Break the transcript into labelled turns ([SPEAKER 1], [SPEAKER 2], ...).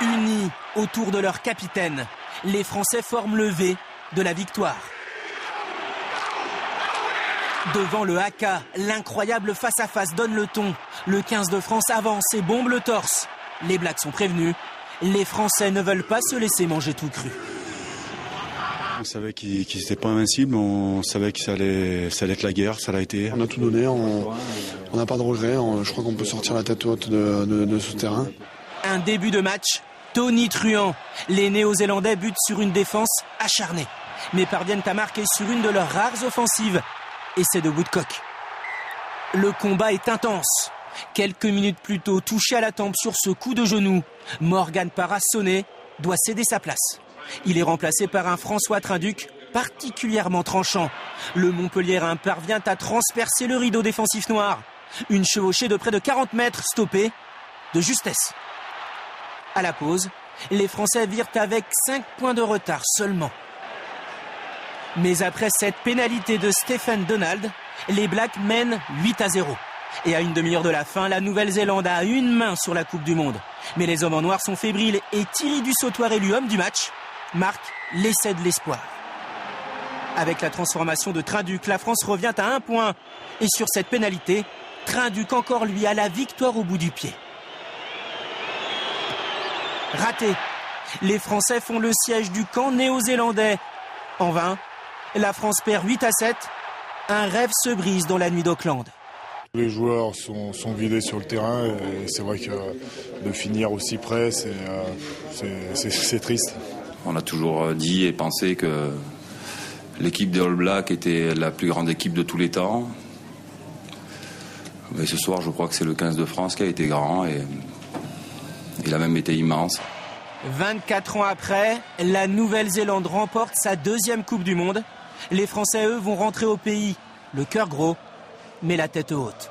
[SPEAKER 1] Unis autour de leur capitaine, les Français forment le V de la victoire. Devant le haka, l'incroyable face-à-face donne le ton. Le 15 de France avance et bombe le torse. Les Blacks sont prévenus. Les Français ne veulent pas se laisser manger tout cru.
[SPEAKER 2] On savait qu'ils n'étaient pas invincibles, on savait que ça allait être la guerre, ça l'a été.
[SPEAKER 3] On a tout donné, on n'a pas de regrets, je crois qu'on peut sortir la tête haute de ce terrain.
[SPEAKER 1] Un début de match tonitruant. Les Néo-Zélandais butent sur une défense acharnée, mais parviennent à marquer sur une de leurs rares offensives. Et c'est de Woodcock. Le combat est intense. Quelques minutes plus tôt, touché à la tempe sur ce coup de genou, Morgan Parra sonné doit céder sa place. Il est remplacé par un François Trinduc particulièrement tranchant. Le Montpelliérain parvient à transpercer le rideau défensif noir. Une chevauchée de près de 40 mètres stoppée de justesse. À la pause, les Français virent avec 5 points de retard seulement. Mais après cette pénalité de Stephen Donald, les Blacks mènent 8-0. Et à une demi-heure de la fin, la Nouvelle-Zélande a une main sur la Coupe du Monde. Mais les hommes en noir sont fébriles et Thierry Dussautoir, élu homme du match, marque l'essai de l'espoir. Avec la transformation de Trinduc, la France revient à 1 point. Et sur cette pénalité, Trinduc encore lui a la victoire au bout du pied. Raté. Les Français font le siège du camp néo-zélandais. En vain, la France perd 8-7. Un rêve se brise dans la nuit d'Auckland.
[SPEAKER 4] Les joueurs sont vidés sur le terrain et c'est vrai que de finir aussi près, c'est triste.
[SPEAKER 5] On a toujours dit et pensé que l'équipe des All Blacks était la plus grande équipe de tous les temps. Mais ce soir, je crois que c'est le 15 de France qui a été grand et il a même été immense.
[SPEAKER 1] 24 ans après, la Nouvelle-Zélande remporte sa 2e Coupe du Monde. Les Français, eux, vont rentrer au pays, le cœur gros, mais la tête haute.